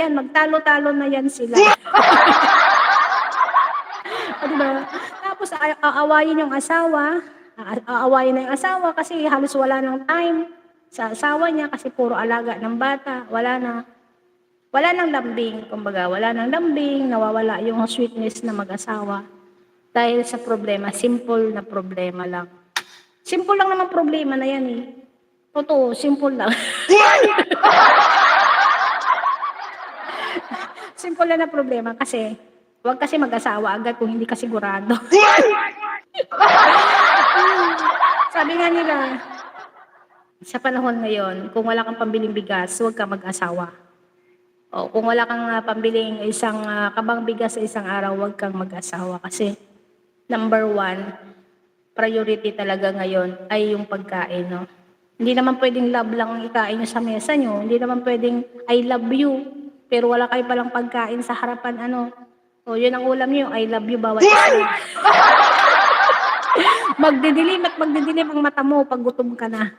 yan, magtalo-talo na yan sila. Oh, 'di ba? Tapos aawayin yung asawa, aawayin na yung asawa kasi halos wala ng time sa asawa niya kasi puro alaga ng bata, wala ng lambing, kumbaga wala ng lambing, nawawala yung sweetness na mag-asawa dahil sa problema, simple na problema lang. Simple lang naman problema na yan, eh. Totoo, simple lang. Simple lang na problema kasi, 'wag kasi mag-asawa agad kung hindi ka sigurado. Sabi nga nila, sa panahon ngayon, kung wala kang pambiling bigas, huwag kang mag-asawa. O kung wala kang, pambiling isang, kabang bigas sa isang araw, huwag kang mag-asawa kasi number one, priority talaga ngayon ay yung pagkain 'no. Hindi naman puwedeng love lang ang ikain niyo sa mesa niyo, hindi naman puwedeng I love you, pero wala kayo palang pagkain sa harapan ano, o yun ang ulam niyo, I love you bawat isa. Magdidilim at magdidilim ang mata mo 'pag gutom ka na.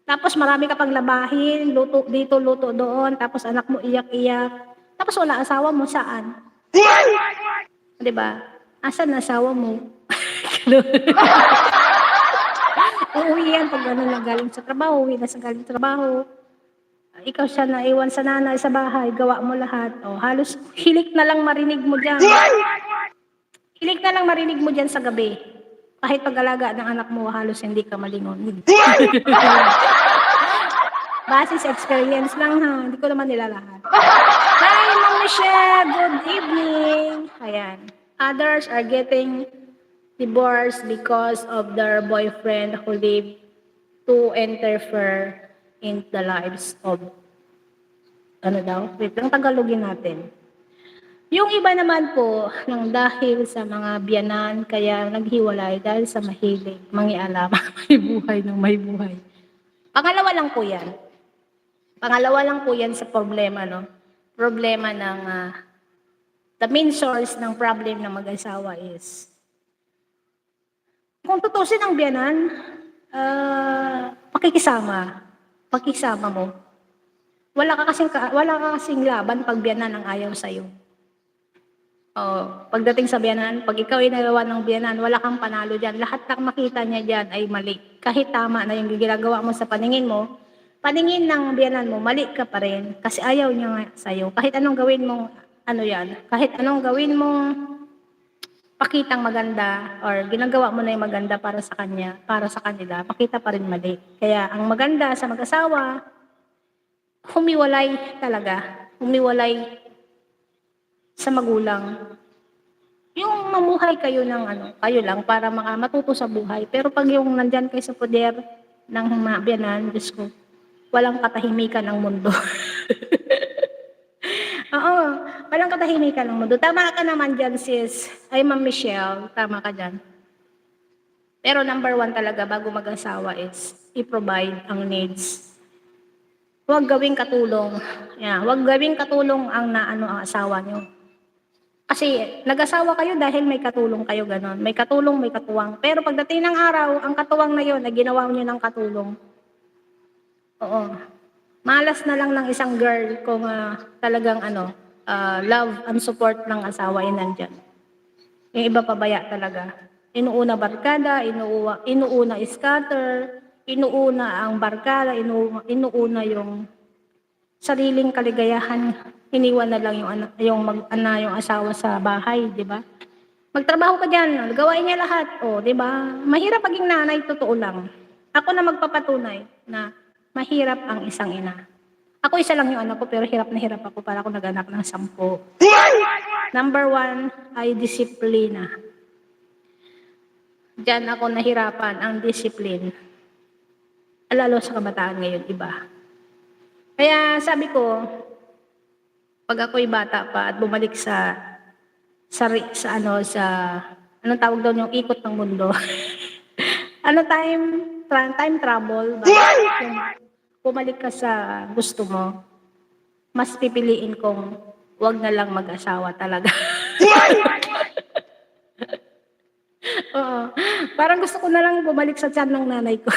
Tapos marami ka pang labahin, luto dito, luto doon, tapos anak mo iyak-iyak. Tapos wala asawa mo, saan? 'Di ba? Asan asawa mo? Uuwi yan 'pag ano na galing sa trabaho, uwi na sa galing trabaho. Ikaw siya naiwan sa nanay sa bahay, gawa mo lahat. O halos hilik na lang marinig mo diyan. Hilik na lang marinig mo diyan sa gabi. Kahit pag-alaga ng anak mo halos hindi ka malingon. Base sa experience lang ha, hindi ko naman nilalahat. Hi, Ma'am Michelle, good evening. Ayan. Others are getting divorced because of their boyfriend who live to interfere in the lives of, ano daw, wait lang, Tagalogin natin. Yung iba naman po, nang dahil sa mga biyanan, kaya naghiwalay dahil sa mahilig, mangialam, may buhay ng may buhay. Pangalawa lang po yan. Pangalawa lang po yan sa problema, no? Problema ng, the main source ng problem ng mag-asawa is, kung tutusin ang biyanan, pakikisama. Pakisama mo. Wala ka kasing laban pag biyanan ang ayaw sa'yo. Pagdating sa biyanan, pag ikaw ay nagawa ng biyanan, wala kang panalo diyan. Lahat ng makita niya diyan ay mali. Kahit tama na yung ginagawa mo sa paningin mo, paningin ng biyanan mo, mali ka pa rin. Kasi ayaw niya nga sa'yo. Kahit anong gawin mong, ano yan, kahit anong gawin mong pakitang maganda or ginagawa mo na yung maganda para sa kanya, para sa kanila, makita pa rin mali. Kaya ang maganda sa mag-asawa, humiwalay talaga. Humiwalay sa magulang. Yung mamuhay kayo ng ano, kayo lang para matuto sa buhay. Pero pag yung nandiyan kayo sa poder ng biyanan, Diyos ko, walang katahimikan ng mundo. Oo, walang katahimikan ng mundo. Tama ka naman dyan, sis. Ay, Ma'am Michelle, tama ka dyan. Pero number one talaga bago mag-asawa is i-provide ang needs. Huwag gawing katulong. Yeah, huwag gawing katulong ang naano ang asawa nyo. Kasi nag-asawa kayo dahil may katulong kayo, gano'n. May katulong, may katuwang. Pero pagdating ng araw, ang katuwang na yun, na ginawa niyo ng katulong. Oo. Malas na lang ng isang girl kung talagang love and support ng asawa ay nandyan. Yung iba pabaya talaga. Inuuna barkada, inuuna scatter, inuuna ang barkada, inuuna yung sariling kaligayahan, iniwan na lang yung asawa sa bahay, di ba? Magtrabaho ka diyan, gawain niya lahat, di ba? Mahirap maging nanay, totoo lang. Ako na magpapatunay na mahirap ang isang ina. Ako isa lang yung anak ko, pero hirap na hirap ako para ako nag-anak ng 10. Number one ay disiplina. Diyan ako nahirapan ang discipline. Lalo sa kabataan ngayon, iba. Kaya sabi ko, pag ako'y bata pa at bumalik sa anong tawag doon, yung ikot ng mundo. Time travel ba? Yung bumalik ka sa gusto mo, mas pipiliin kong wag na lang mag-asawa talaga. Oo. Parang gusto ko na lang bumalik sa tiyan ng nanay ko.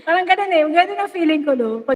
Parang gano'n, eh, gano'n ang feeling ko 'no.